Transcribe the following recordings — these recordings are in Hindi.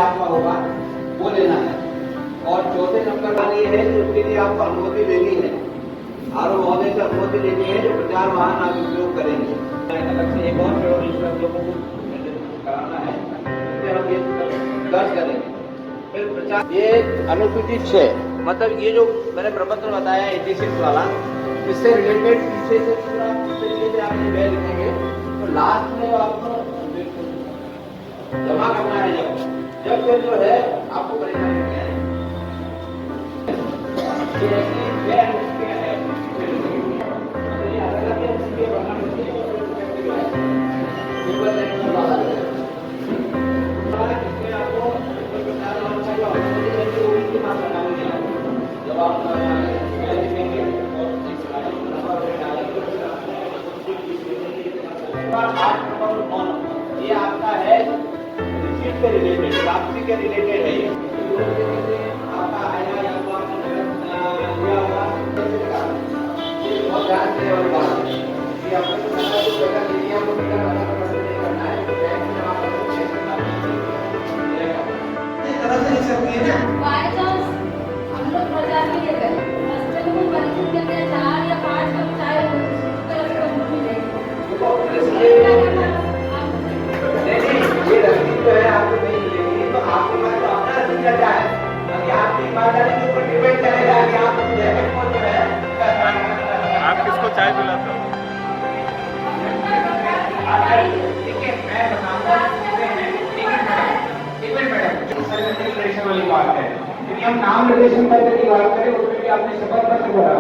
आपका होगा वो लेना है। और चौथे नंबर का ये है कि उसके लिए आपको अनुमति लेनी है, आर महोदय से अनुमति लेनी है जो प्रचार वाहन आप उपयोग करेंगे। अलग से एक और लोगों को कराना है, इससे हम ये दर्ज करेंगे। फिर प्रचार ये अनुसूची 6 मतलब ये जो मैंने प्रपत्र बताया 86 वाला, इससे रिलेटेड पीछे से पूरा तरीके से आप ये लिखेंगे तो लास्ट में आपको जमा करना है। जब फिर जो है आपको परेशानी नहीं आएगी। ये आपका है रिसीट के रिलेटेड, वापसी के रिलेटेड है। ये आपका आया या तो आपने लिया होगा, ये बहुत ध्यान देने वाली बात है कि आपने जो पैसा लिया वो पैसा नहीं करना है, तो बैंक में आप इस तरह से लिख सकती है ना। बाय चांस हम लोग बाजार में गए हॉस्टल में बंद कर दिया 4 या 5 कप चाय ये रसीद जो है आपको नहीं मिलेगी, तो आपके पास तो अपना रसीद रहता है। अभी आपकी ईमानदारी के ऊपर डिपेंड करेगा कि आप जैकेट को जो है आप किसको चाय पिलाते हो? ठीक है, मैं बताऊंगा। एक मिनट मैडम, वाली बात है। यदि हम नाम निर्देशन पत्र की बात करें उसमें भी आपने शपथ पत्र भरा,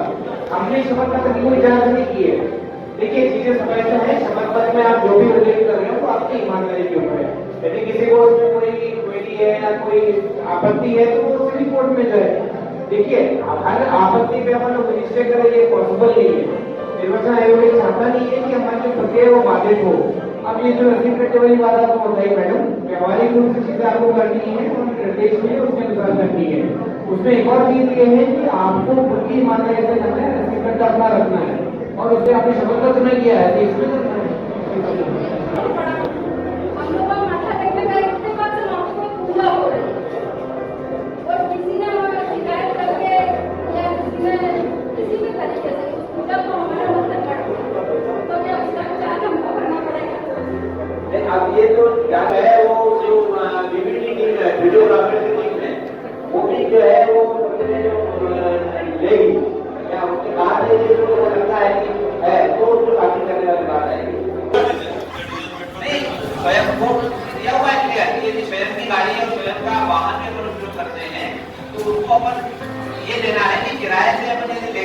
हमने शपथ पत्र की कोई जांच नहीं की है। देखिए चीजें समझते हैं, शपथ पत्र में आप जो भी उल्लेख कर रहे हो वो आपकी ईमानदारी के ऊपर है। यदि किसी को उसमें कोई क्वेरी है या कोई आपत्ति है तो वो सिविल कोर्ट में जाए। देखिए हर आपत्ति पे अपन लोग रजिस्टर करें ये पॉसिबल नहीं है। निर्वाचन आयोग ये चाहता नहीं है कि हमारी जो प्रक्रिया है वो बाधित हो। अब ये जो रसीद कटने वाली बात आपको बताई मैडम, व्यवहारिक रूप से चीजें आपको करनी है और निर्देश हुए उसके अनुसार करनी है। उसमें एक और चीज ये है कि आपको खुद की ईमानदारी से करना है, रसीद कट अपना रखना है और उससे आपने शपथ पत्र में किया है तो इसमें हम लोग माथा टेकने गए उसके बाद से हमको पूजा हो रही और किसी ने हमें शिकायत करके या किसी भी तरीके से उस पूजा को हमारा मतलब काट तो क्या उसका चार्ज हमको भरना पड़ेगा। अब ये जो क्या है वो जो डीवीडी टीम है, वीडियोग्राफर की टीम है, वो भी जो है वो लेगी क्या उसके बाद ये जो लगता है कि है तो उसको बाकी करने वाली बात आएगी। नहीं स्वयं को दिया हुआ है क्लियर कि यदि स्वयं की गाड़ी और स्वयं का वाहन में अगर उपयोग करते हैं तो उसको अपन ये देना है कि किराए से अपन यदि ले।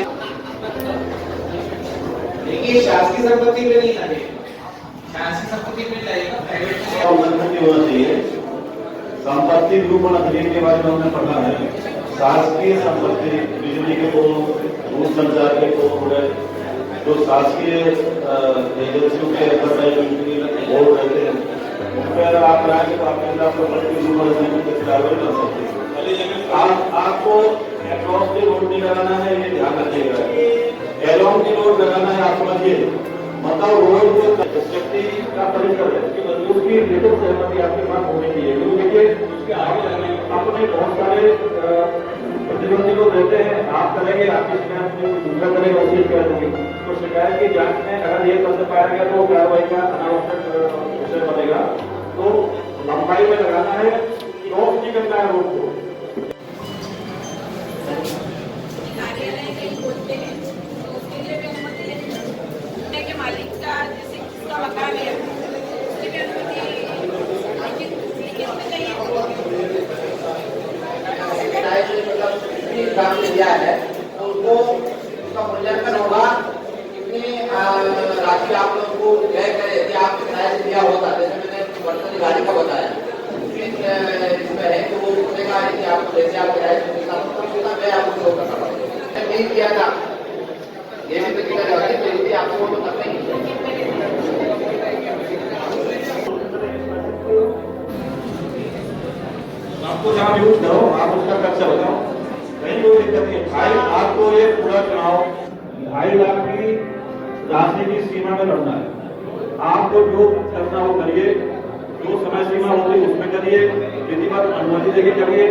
देखिए शासकीय संपत्ति में नहीं लगेगा, शासकीय संपत्ति में लगेगा, प्राइवेट होना चाहिए। संपत्ति निरूपण अधिनियम के बारे में हमने पढ़ा है। शासकीय संपत्ति बिजली के को, दूरसंचार के को, जो शासकीय एजेंसियों के बोर्ड रहते हैं उन पर आप राय तो आपके अंदर कार्रवाई कर सकते हैं। आपको अक्रॉस की रोड नहीं लगाना है, ये ध्यान रखिएगा। एलोंग की रोड लगाना है, आप समझिए मतलब रोड जो शक्ति का परिसर है उसकी लिखित सहमति आपके पास होनी चाहिए। क्योंकि देखिए उसके आगे आपने बहुत सारे प्रतिबंधी लोग रहते हैं, आप करेंगे आपकी शिकायत में दूसरा करेगा उसकी शिकायत होगी, तो शिकायत की जांच में अगर ये कर पाया गया तो कार्रवाई का अनावश्यक विषय बनेगा। तो लंबाई में लगाना है, क्रॉस नहीं करना है रोड को। मालिक का जैसे किसका मकान है उसकी भी अनुमति लिखित में चाहिए। काम दिया है तो उसको उसका मूल्यांकन होगा कितनी राशि आप लोग को व्यय करे। यदि आपके किराए से दिया होता जैसे मैंने वर्तमान गाड़ी का बताया इसमें है तो वो बोलेगा कि आपको जैसे आप किराए से कितना व्यय आपको शो करना पड़ेगा। नहीं किया था ये भी तो किया जाता है तो इसलिए आपको तो करना ही आपको जहाँ यूज करो आप उसका खर्चा बताओ, कहीं कोई दिक्कत नहीं। आपको ये पूरा चुनाव 2.5 लाख की राशि की सीमा में लड़ना है। आपको जो करना हो करिए, जो समय सीमा होती है उसमें करिए, विधिवत अनुमति देके करिए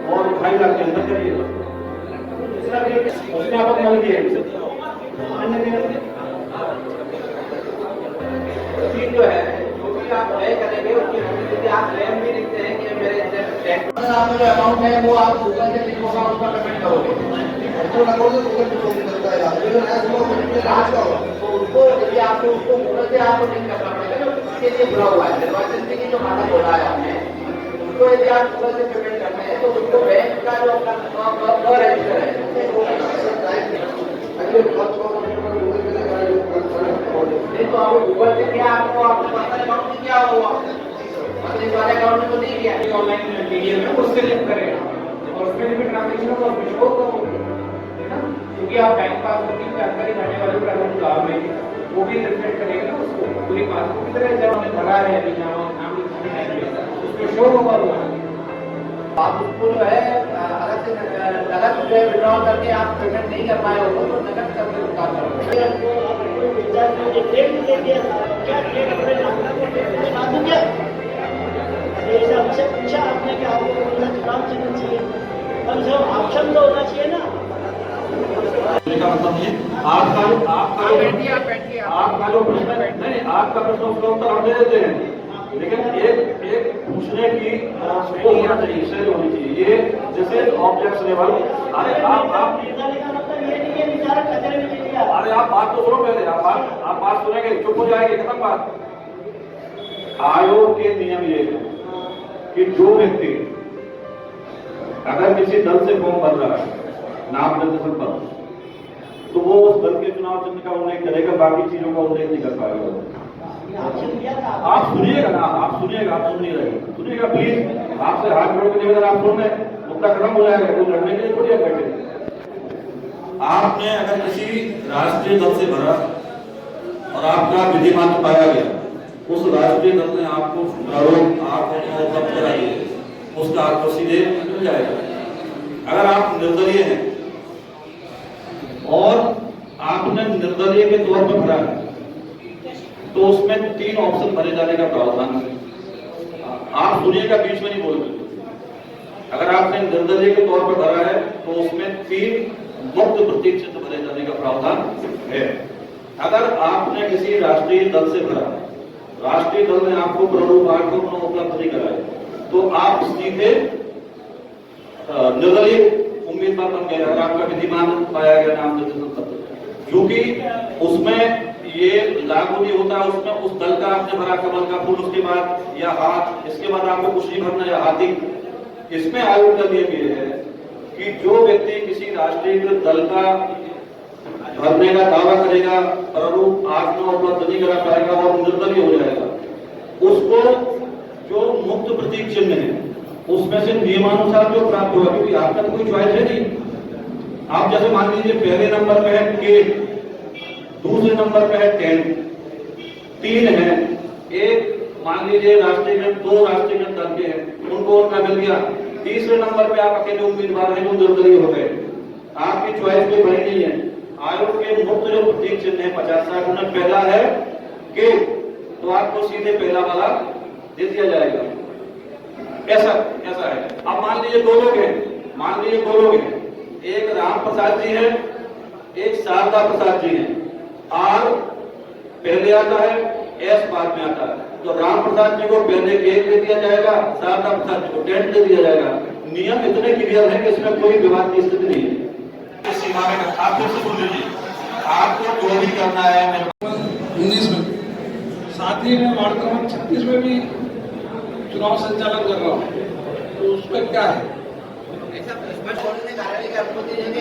और 2.5 लाख के अंदर करिए। उसमें आप मान लीजिए चीज जो है जो भी आप व्यय करेंगे उसकी यदि आप व्यय में लिखते हैं कि मेरे आपका जो अमाउंट है वो आप गूगल से लिखोगा उसका पेमेंट करोगे तो लगोगे गूगल पे पेमेंट करता है तो उसको यदि आपको उसको गूगल से आपको लिंक करना पड़ेगा जो इसके लिए बुरा हुआ है निर्वाचन के लिए जो माना बोला है आपने उसको यदि आप गूगल से पेमेंट करते हैं तो उसको बैंक का जो अपना रजिस्टर है तो आप गूगल से क्या आपको आपके पर्सनल अकाउंट में क्या हुआ मतलब वाले अकाउंट में तो नहीं किया ऑनलाइन मीडिया में उससे लिंक करेगा और उसमें भी ट्रांजैक्शन होगा उसमें शो है ना क्योंकि आप बैंक पासबुक की जानकारी भरने वाले को अगर गाँव में वो भी रिफ्लेक्ट करेगा ना उसको पूरी पासबुक की तरह जब हमने भरा है अभी नाम उसमें शो होगा वो आप उसको जो है अलग से नगद जो है विड्रॉल करके आप पेमेंट नहीं कर पाए हो तो नगद करके भुगतान हमसे पूछा आपने कि आपको कौन सा चुनाव चिन्ह चाहिए, कम से कम ऑप्शन तो होना चाहिए ना। मतलब ये आपका जो प्रश्न नहीं, आपका प्रश्न उसका उत्तर हम दे देते हैं, लेकिन एक पूछने की वो होना चाहिए, शैली होनी चाहिए। ये जैसे ऑब्जेक्ट लेवल, अरे आप अरे आप बात तो सुनो पहले, आप बात सुनेंगे चुप हो जाएंगे, खत्म बात। आयोग के नियम ये है कि जो व्यक्ति अगर किसी दल से फॉर्म भर रहा है नाम निर्देशन पर, तो वो उस दल के चुनाव चिन्ह का उल्लेख करेगा, बाकी चीजों का उल्लेख नहीं कर पाएगा। आप सुनिएगा ना, आप सुनिएगा, आप सुन नहीं रहे, सुनिएगा प्लीज, आपसे हाथ जोड़ के निवेदन, आप सुन रहे, मुद्दा खत्म हो जाएगा, कोई लड़ने के लिए थोड़ी आप बैठे। आपने अगर किसी राष्ट्रीय दल से भरा और आपका विधिमान पाया गया, उस राष्ट्रीय दल ने आपको प्रारूप उपलब्ध करा दिए, उसका आपको सीधे मिल जाएगा। अगर आप निर्दलीय हैं और आपने निर्दलीय के तौर पर भरा है तो उसमें 3 ऑप्शन भरे जाने का प्रावधान है। आप सुनिएगा, बीच में नहीं बोलते। अगर आपने निर्दलीय के तौर पर भरा है तो उसमें 3 मुक्त प्रतीक चिन्ह भरे जाने का प्रावधान है। अगर आपने किसी राष्ट्रीय दल से भरा, राष्ट्रीय दल ने आपको प्रारूप 8 को उपलब्ध नहीं कराया, तो आप सीधे निर्दलीय उम्मीदवार बन गए अगर आपका विधिमान पाया गया नाम निर्देशन पत्र, क्योंकि उसमें ये लागू नहीं होता, उसमें उस दल का आपने भरा कमल का फूल, उसके बाद या हाथ, इसके बाद आपको कुछ नहीं भरना, या हाथी। इसमें आयोग का नियम ये है कि जो व्यक्ति किसी राष्ट्रीय दल का भरने का दावा करेगा, प्रारूप 8 को उपलब्ध नहीं करा पाएगा और निर्दलीय हो जाएगा, उसको जो मुक्त प्रतीक चिन्ह है उसमें से नियमानुसार जो प्राप्त होगा, क्योंकि आपका तो कोई चॉइस है नहीं। आप जैसे मान लीजिए पहले नंबर पे है के, दूसरे नंबर पे है 10, 3 है, एक मान लीजिए राष्ट्रीय 2 राष्ट्रीय दल के हैं, उनको उनका मिल गया, तीसरे नंबर पे आप अकेले उम्मीदवार हैं जो निर्दलीय हो गए, आपकी चॉइस कोई बड़ी नहीं है। आयोग के मुक्त जो प्रतीक चिन्ह है 50 गुना पहला है के, तो आपको सीधे पहला वाला दे दिया जाएगा। ऐसा है। अब मान लीजिए 2 लोग हैं, एक राम प्रसाद जी है, एक शारदा प्रसाद जी है। आर पहले आता है, एस बाद में आता है, तो राम प्रसाद जी को पहले 1 दे दिया जाएगा, शारदा प्रसाद जी को 10 दे दिया जाएगा। नियम इतने क्लियर है कि इसमें कोई विवाद की स्थिति नहीं है। इस सीमा में आप फिर से सुन लीजिए, आपको जो भी करना है 19 में, साथ ही मैं वार्ड क्रमांक 36 में भी चुनाव संचालन कर रहा हूँ, तो उसमें क्या है?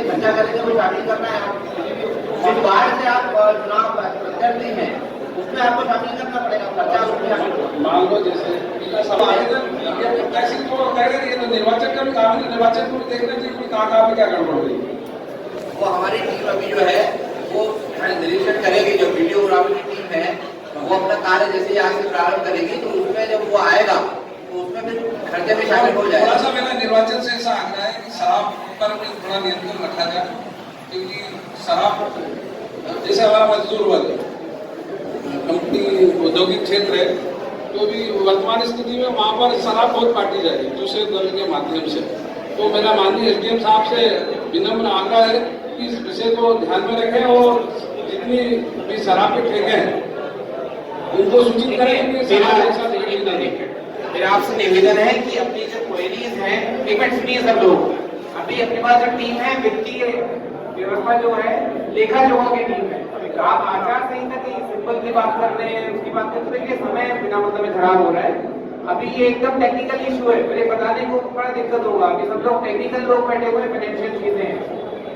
घंटा करेंगे वो शामिल करना है, जिस वार्ड से आप चुनाव प्रत्याशी हैं उसमें आपको शामिल करना पड़ेगा। मान लो जैसे ऐसी तो कहेगा, ये तो निर्वाचन का भी काम है, निर्वाचन को देखना चाहिए कहाँ पे क्या गड़बड़ हुई। वो हमारी टीम अभी जो है वो निरीक्षण करेगी, जो वीडियोग्राफी की टीम है वो अपना कार्य जैसे यहाँ से प्रारंभ करेगी, तो उसमें जब वो आएगा तो उसमें फिर खर्चे में शामिल हो जाएगा। थोड़ा सा मेरा निर्वाचन से ऐसा आग्रह है कि शराब पर भी थोड़ा नियंत्रण रखा जाए, क्योंकि शराब जैसे हमारा मजदूर वर्ग कंपनी औद्योगिक क्षेत्र है, तो भी वर्तमान स्थिति में वहाँ पर शराब बहुत बांटी जा रही है दूसरे दल के माध्यम से। तो मेरा माननीय एसडीएम साहब से विनम्र आग्रह है कि इस विषय को ध्यान में रखें और जितनी भी शराब के ठेके हैं उनको सूचित करें कि शराब के साथ खरीदी ना देखें। मेरा आपसे निवेदन है कि अपनी जो क्वेरीज हैं, एक मिनट सुनिए सब लोग। अभी अपने पास जो टीम है, वित्तीय व्यवस्था जो है, लेखा जोखा की टीम है। आप आचार संहिता की सिंपल की बात कर रहे हैं, उसकी बात करते हैं कि समय बिना मतलब में खराब हो रहा है। अभी ये एकदम टेक्निकल इशू है, मेरे बताने को बड़ा दिक्कत होगा कि सब लोग टेक्निकल लोग बैठे हुए फाइनेंशियल चीजें हैं।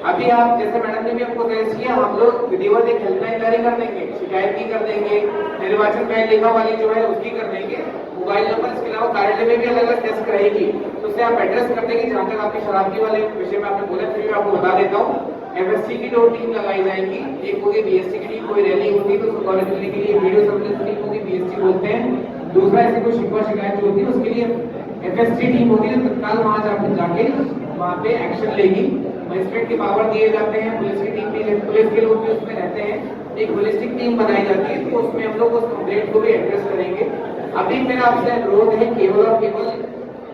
अभी आप जैसे मैडम ने भी हमको सजेस्ट किया, हम लोग विधिवत एक हेल्पलाइन जारी कर देंगे, शिकायत की कर देंगे, निर्वाचन व्यय लेखा वाली जो है उसकी कर देंगे, मोबाइल नंबर, इसके अलावा कार्यालय में भी अलग अलग डेस्क रहेगी, तो उससे आप एड्रेस कर देंगे। जहाँ तक आपकी शराबी वाले विषय में आपने बोला, फिर मैं आपको बता देता हूँ। एफएससी की 2 टीम लगाई जाएंगी, एक होगी बीएससी की टीम, कोई रैली होगी तो उसको कॉलेज करने के लिए वीडियो सर्विलेंस टीम होगी, बीएससी बोलते हैं। दूसरा ऐसी कोई शिकवा शिकायत जो होती है उसके लिए एफएससी टीम होती है, तत्काल वहां जाके वहां पे एक्शन लेगी। मजिस्ट्रेट के पावर दिए जाते हैं, पुलिस की टीम भी, पुलिस के लोग भी उसमें रहते हैं, एक होलिस्टिक टीम बनाई जाती है, तो उसमें हम लोग उस कंप्लेंट को भी एड्रेस करेंगे। अभी मेरा आपसे अनुरोध है केवल और केवल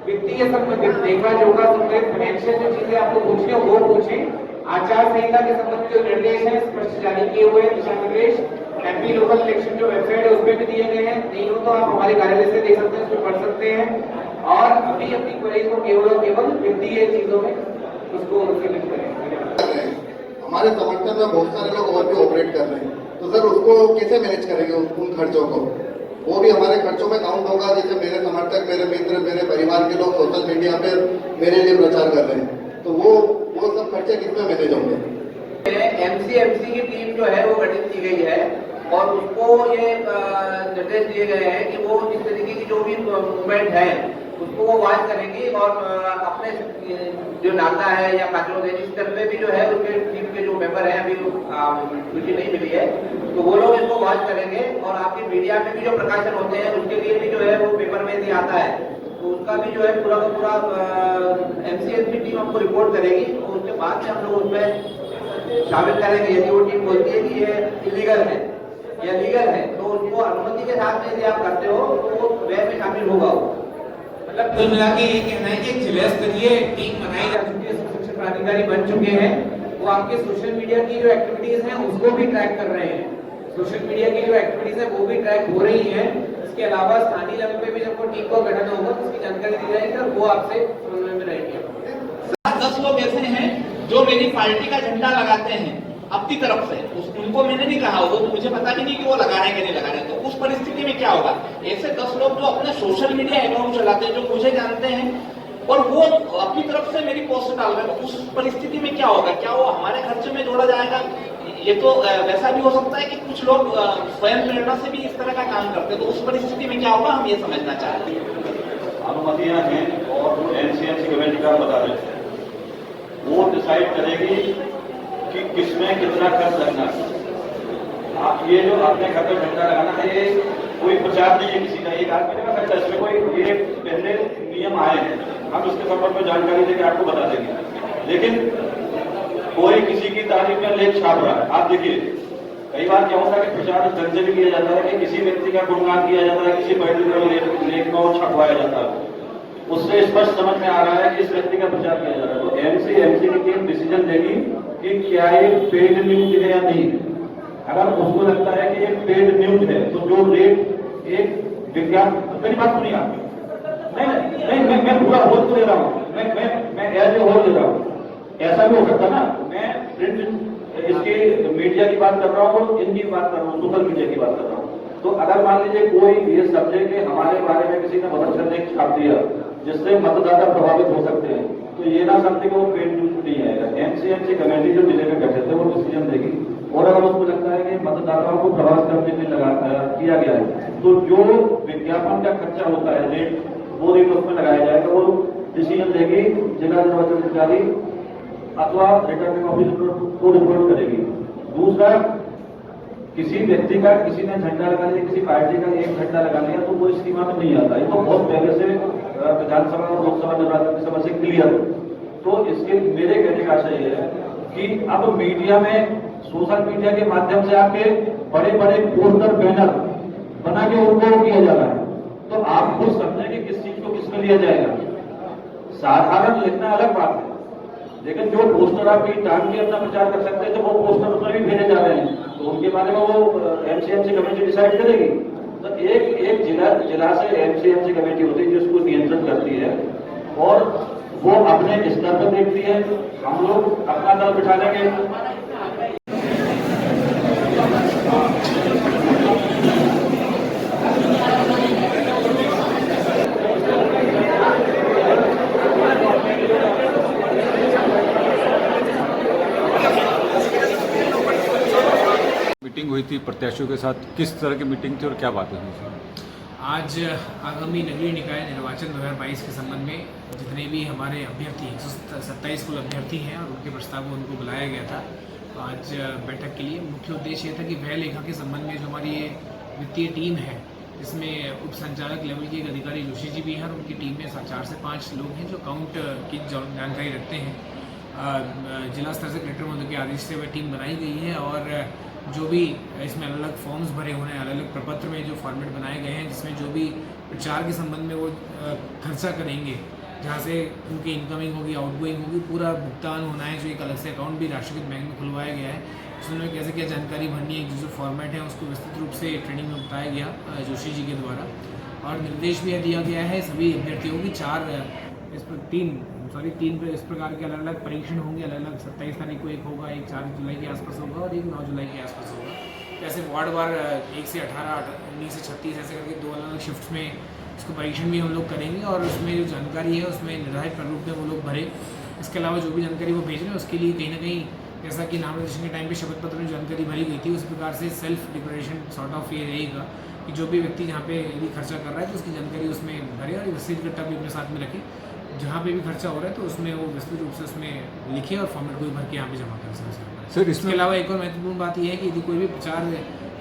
वित्तीय संबंधित, लेखा जोखा संबंधित फाइनेंशियल जो चीजें आपको पूछनी हो वो पूछें। आचार संहिता के संबंध में जो निर्देश है स्पष्ट जारी किए हुए हैं, दिशा निर्देश एमपी लोकल इलेक्शन जो वेबसाइट है उसमें भी दिए गए हैं, नहीं हो तो आप हमारे कार्यालय से देख सकते हैं, उसमें पढ़ सकते हैं। और अभी अपनी क्वेरी को केवल और केवल वित्तीय चीजों में उसको सीमित करें। हमारे समर्थन में बहुत सारे लोग और भी ऑपरेट कर रहे हैं, तो सर उसको कैसे मैनेज करेंगे उन खर्चों को? वो भी हमारे खर्चों में काउंट होगा। जैसे मेरे समर्थक, मेरे मित्र, मेरे परिवार के लोग सोशल मीडिया पे मेरे लिए प्रचार कर रहे हैं, तो वो सब खर्चे किसमें मैनेज होंगे? एमसीएमसी की टीम जो है वो गठित की गई है और उसको ये निर्देश दिए गए हैं कि वो इस तरीके की जो भी मूवमेंट है उसको वो वॉच करेंगी और अपने जो नाता है या कानून है इस तरह भी जो है उसके टीम के जो मेंबर हैं, अभी सूची नहीं मिली है, तो वो लोग इसको वॉच करेंगे। और आपकी मीडिया में भी जो प्रकाशन होते हैं उसके लिए भी जो है वो पेपर में भी आता है, तो उसका भी जो है पूरा का पूरा एमसीएमसी टीम हमको रिपोर्ट करेगी और उसके बाद से हम लोग उसमें शामिल करेंगे। यदि वो टीम बोलती है कि ये इलीगल है या लीगल है तो उसको अनुमति के साथ में यदि आप करते हो तो वो व्यय में शामिल होगा। मतलब कुल मिला के ये कहना है कि जिला स्तरीय टीम बनाई जा चुकी है, शिक्षण प्राधिकारी बन चुके हैं, वो आपके सोशल मीडिया की जो एक्टिविटीज हैं उसको भी ट्रैक कर रहे हैं। सोशल मीडिया की जो एक्टिविटीज है वो भी ट्रैक हो रही है। इसके अलावा स्थानीय लेवल पे भी जब वो टीम का गठन होगा तो उसकी जानकारी दी जाएगी और वो आपसे समन्वय में रहेंगे। 10 लोग ऐसे हैं जो मेरी पार्टी का झंडा लगाते हैं अपनी तरफ से, उनको मैंने नहीं कहा, वो मुझे पता भी नहीं कि वो लगा रहे हैं कि नहीं लगा रहे हैं। तो उस परिस्थिति में क्या होगा? ऐसे 10 लोग जो अपने सोशल मीडिया अकाउंट चलाते हैं, जो मुझे जानते हैं और वो अपनी तरफ से मेरी पोस्ट डाल रहे हैं, तो उस परिस्थिति में क्या होगा? क्या वो हमारे खर्चे में जोड़ा जाएगा? ये तो वैसा भी हो सकता है कि कुछ लोग स्वयं प्रेरणा से भी इस तरह का काम करते हैं, तो उस परिस्थिति में क्या होगा हम ये समझना चाहते हैं। अनुमतियां हैं और एनसीएमसी कमेटी का बता रहे थे, वो डिसाइड करेगी कि किसमें कितना खर्च लगना है। आप ये जो आपने घर पर झंडा लगाना है ये कोई प्रचार नहीं है किसी का, एक आदमी ने कर सकता है, इसमें कोई ये पहले नियम आए हैं, हम इसके संबंध में जानकारी देकर आपको बता देंगे। लेकिन कोई किसी की तारीफ में लेख छाप रहा है, आप देखिए कई बार क्या होता है कि प्रचार इस ढंग से भी किया जाता है कि किसी व्यक्ति का गुणगान किया जाता है, किसी पर्टिकुलर लेख को छपवाया जाता है, उससे स्पष्ट समझ में आ रहा है कि इस व्यक्ति का प्रचार किया जा रहा है। तो एमसी की टीम डिसीजन देगी कि क्या ये पेड न्यूज है या नहीं। अगर उसको लगता है कि ये पेड न्यूज है तो जो रेट एक विज्ञापन, मेरी बात सुनिए आप, नहीं मैं पूरा होल तो दे रहा हूँ, मैं एज ए होल दे रहा हूँ। ऐसा भी हो सकता ना, मैं प्रिंट इसकी मीडिया की बात कर रहा हूँ और इनकी बात कर रहा हूँ, सोशल मीडिया की बात कर रहा हूँ। तो अगर मान लीजिए कोई ये समझे कि हमारे बारे में किसी ने बहुत अच्छा लेख छाप दिया जिससे मतदाता प्रभावित हो सकते हैं, तो ये ना समझे कि वो पेड न्यूज नहीं आएगा। एमसीएमसी कमेटी जो जिले में गठित है वो डिसीजन देगी, और अगर उसको लगता है कि मतदाताओं को प्रभावित करने के लिए किया गया है तो जो विज्ञापन का खर्चा होता है रेट, वो रेट उसमें लगाया जाएगा। वो डिसीजन देगी जिला निर्वाचन अधिकारी अथवा रिटर्निंग ऑफिसर को रिपोर्ट करेगी। दूसरा, किसी व्यक्ति का किसी ने झंडा लगा लिया, किसी पार्टी का एक झंडा लगा लिया तो वो इस सीमा में नहीं आता। ये तो बहुत पहले से विधानसभा और लोकसभा निर्वाचन की समझ से क्लियर। तो इसके मेरे कहने का आशय यह है कि अब मीडिया में, सोशल मीडिया के माध्यम से आपके बड़े बड़े पोस्टर बैनर बना के उनको किया जा रहा है आप खुद समझें कि किस चीज को किसमें लिया जाएगा। साधारण लिखना अलग बात है, लेकिन जो पोस्टर आप कहीं टांग के अपना प्रचार कर सकते हैं तो वो पोस्टर उसमें भी भेजे जा रहे हैं, तो उनके बारे में वो एमसीएमसी कमेटी डिसाइड करेगी। तो एक जिला से एमसीएमसी कमेटी होती है जिसको नियंत्रण करती है और वो अपने स्तर पर देखती है, हम लोग अपना दल बिठा लेंगे। मीटिंग हुई थी प्रत्याशियों के साथ, किस तरह की मीटिंग थी और क्या बातें हुई? आज आगामी नगरीय निकाय निर्वाचन 2022 के संबंध में जितने भी हमारे अभ्यर्थी 127 कुल अभ्यर्थी हैं और उनके प्रस्ताव को उनको बुलाया गया था आज बैठक के लिए। मुख्य उद्देश्य ये था कि व्यय लेखा के संबंध में जो हमारी ये वित्तीय टीम है, इसमें उप संचालक लेवल के एक अधिकारी जोशी जी भी हैं और उनकी टीम में 4 से 5 लोग हैं जो अकाउंट की जानकारी रखते हैं। जिला स्तर से कलेक्टर महोदय के आदेश से वह टीम बनाई गई है और जो भी इसमें अलग अलग फॉर्म्स भरे हुए हैं, अलग अलग प्रपत्र में जो फॉर्मेट बनाए गए हैं जिसमें जो भी प्रचार के संबंध में वो खर्चा करेंगे, जहाँ से उनकी इनकमिंग होगी आउटगोइंग होगी, पूरा भुगतान होना है। जो एक अलग से अकाउंट भी राष्ट्रीयकृत बैंक में खुलवाया गया है, उसमें कैसे क्या जानकारी भरनी है, जो फॉर्मेट है उसको विस्तृत रूप से ट्रेनिंग में बताया गया जोशी जी के द्वारा। और निर्देश भी दिया गया है सभी अभ्यर्थियों की तीन इस प्रकार के अलग अलग परीक्षण होंगे। अलग अलग 27 तारीख को एक होगा, एक 4 जुलाई के आसपास होगा और एक 9 जुलाई के आसपास होगा। जैसे वार्ड वार 1 से 18, 19 से 36 ऐसे करके 2 अलग अलग शिफ्ट्स में इसको परीक्षण भी हम लोग करेंगे और उसमें जो जानकारी है उसमें निर्धारित प्रारूप में वो लोग भरें। इसके अलावा जो भी जानकारी वो भेज रहे हैं उसके लिए कहीं ना कहीं जैसा कि नामांकन के टाइम पे शपथ पत्र में जानकारी भरी गई थी, उस प्रकार से सेल्फ डिक्लेरेशन सॉर्ट ऑफ ये रहेगा कि जो भी व्यक्ति जहाँ पे यदि खर्चा कर रहा है तो उसकी जानकारी उसमें भरे और रसीद कट्टा भी अपने साथ में रखे। जहाँ पे भी खर्चा हो रहा है तो उसमें वो विस्तृत रूप से उसमें लिखे और फॉर्मेट को भर के यहाँ पे जमा कर सकते। सर इसके अलावा एक और महत्वपूर्ण बात यह है कि यदि कोई भी प्रचार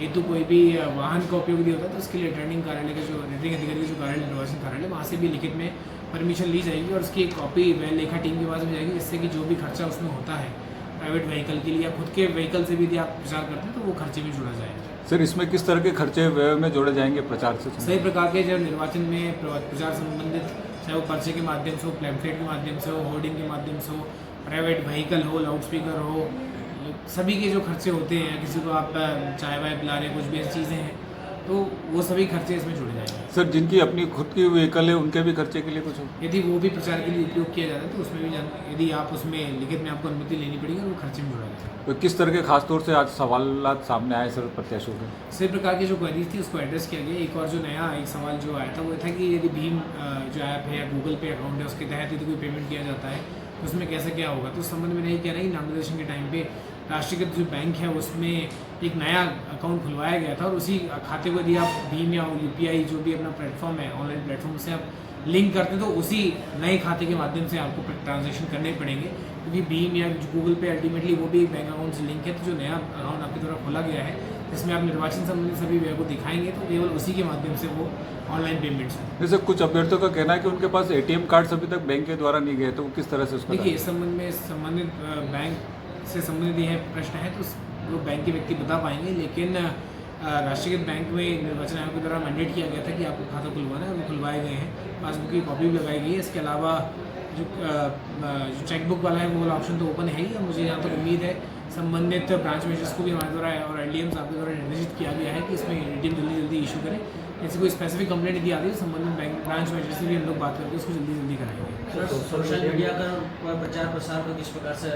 हेतु कोई भी वाहन का उपयोग यदि होता है तो उसके लिए रिटर्निंग कार्यालय का जो रिटर्निंग अधिकारी जो कार्यालय निर्वाचन कार्यालय वहाँ से भी लिखित में परमिशन ली जाएगी और उसकी एक कॉपी व्यय लेखा टीम के पास में जाएगी, जिससे कि जो भी खर्चा उसमें होता है प्राइवेट व्हीकल के लिए या खुद के व्हीकल से भी यदि आप प्रचार करते हैं तो वो खर्चे में जोड़ा जाएगा। सर इसमें किस तरह के खर्चे व्यय में जोड़े जाएंगे प्रचार से? सही प्रकार के जो निर्वाचन में प्रचार संबंधित, चाहे वो पर्चे के माध्यम से हो, पैम्फलेट के माध्यम से हो, होर्डिंग के माध्यम से हो, प्राइवेट व्हीकल हो, लाउड स्पीकर हो, सभी के जो खर्चे होते हैं, किसी को आप चाय वाय पिला रहे, कुछ भी ऐसी चीज़ें हैं तो वो सभी खर्चे इसमें जोड़े जाएंगे। सर जिनकी अपनी खुद की व्हीकल है उनके भी खर्चे के लिए कुछ हो? यदि वो भी प्रचार के लिए उपयोग किया जाता है तो उसमें भी यदि आप उसमें लिखित में आपको अनुमति लेनी पड़ेगी और वो खर्चे में जोड़ा जाएगा। तो किस तरह के खासतौर से आज सवाल सामने आए सर प्रत्याशियों के? सही प्रकार की जो क्वेरीज थी उसको एड्रेस किया गया। एक और जो नया एक सवाल जो आया था वो था कि यदि भीम जो ऐप है या गूगल पे अकाउंट है उसके तहत यदि कोई पेमेंट किया जाता है तो उसमें कैसे क्या होगा। तो उस संबंध में नहीं कह रहे कि नामांकन के टाइम पे राष्ट्रीयकृत जो बैंक है उसमें एक नया अकाउंट खुलवाया गया था और उसी खाते को यदि आप भीम या यूपीआई जो भी अपना प्लेटफॉर्म है ऑनलाइन प्लेटफॉर्म से आप लिंक करते हैं तो उसी नए खाते के माध्यम से आपको ट्रांजैक्शन करने पड़ेंगे, क्योंकि भीम या गूगल पे अल्टीमेटली वो भी एक बैंक अकाउंट से लिंक है। तो जो नया अकाउंट आपके द्वारा खोला गया है जिसमें आप निर्वाचन संबंधित सभी व्यय को दिखाएंगे तो केवल उसी के माध्यम से वो ऑनलाइन पेमेंट्स हैं। जैसे कुछ अभ्यर्थियों का कहना है कि उनके पास ATM कार्ड अभी तक बैंक के द्वारा नहीं गए, तो किस तरह से उसको? देखिए इस संबंध में संबंधित बैंक से संबंधित यह प्रश्न है तो वो बैंक के व्यक्ति बता पाएंगे, लेकिन राष्ट्रीयकृत बैंक में निर्वाचन आयोग के द्वारा मैंडेट किया गया था कि आपको खाता खुलवाना है, वो खुलवाए गए हैं, पासबुक की कॉपी भी लगाई गई है। इसके अलावा जो चेकबुक वाला है वो वाला ऑप्शन तो ओपन है ही। मुझे यहाँ तक उम्मीद है संबंधित ब्रांच मैनेजर्स को भी हमारे द्वारा और LDMs आपके द्वारा निर्देशित किया गया है कि इसमें ATM जल्दी इशू करें। जैसे कोई स्पेसिफिक कंप्लेंट यदि आती है संबंधित बैंक ब्रांच मैनेजर से भी हम लोग बात करके उसको जल्दी कराएंगे। सोशल मीडिया का प्रचार प्रसार को किस प्रकार से?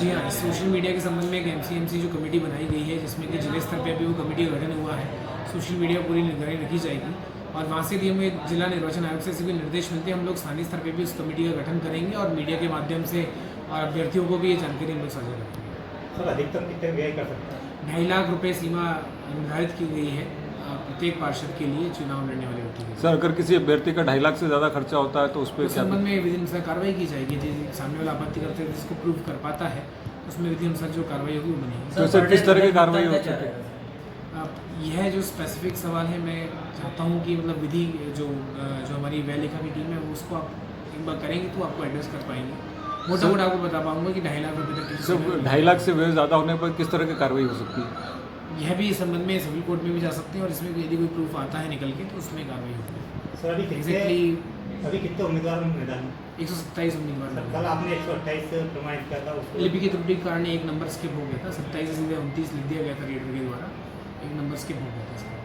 जी हाँ, सोशल मीडिया के संबंध में एक MCMC जो कमेटी बनाई गई है जिसमें कि जिले स्तर पर अभी वो कमेटी का गठन हुआ है। सोशल मीडिया पूरी निगरानी रखी जाएगी और वहाँ से यदि हमें जिला निर्वाचन आयोग से कोई निर्देश मिलते हैं हम लोग स्थानीय स्तर पर भी उस कमेटी का गठन करेंगे और मीडिया के माध्यम से और अभ्यर्थियों को भी ये जानकारी हम लोग साझा करेंगे। सर अधिकतम कितने व्यय कर सकते हैं? 2.5 लाख रुपये सीमा निर्धारित की गई है प्रत्येक पार्षद के लिए चुनाव लड़ने वाले व्यक्ति के। सर अगर किसी अभ्यर्थी का 2.5 लाख से ज़्यादा खर्चा होता है तो उस पर संबंध में विधि अनुसार कार्रवाई की जाएगी। सामने वाला आपत्ति करते हैं जिसको प्रूव कर पाता है उसमें विधि अनुसार जो कार्रवाई होगी वो बनेगी। तो सर किस तरह की कार्रवाई हो सकती है? यह जो स्पेसिफिक सवाल है मैं चाहता हूँ कि मतलब विधि जो हमारी व्यय लेखा की टीम है वो उसको आप एक बार करेंगे तो आपको एड्रेस कर पाएंगे। मोटा मोटा आपको बता पाऊंगा कि 2.5 लाख रुपये तक। 2.5 लाख से ज़्यादा होने पर किस तरह की कार्रवाई हो सकती है? यह भी इस संबंध में सिविल कोर्ट में भी जा सकते हैं और इसमें यदि कोई प्रूफ आता है निकल के तो उसमें कार्रवाई होगी। सर अभी कितने उम्मीदवार मैदान में? 127 उम्मीदवार सर कल आपने 128 प्रमाणित किया था उसको लिपि की त्रुटि के कारण एक नंबर स्किप हो गया था, 27 से सीधे 29 लिख दिया गया था रीडर के द्वारा, एक नंबर स्किप हो गया था।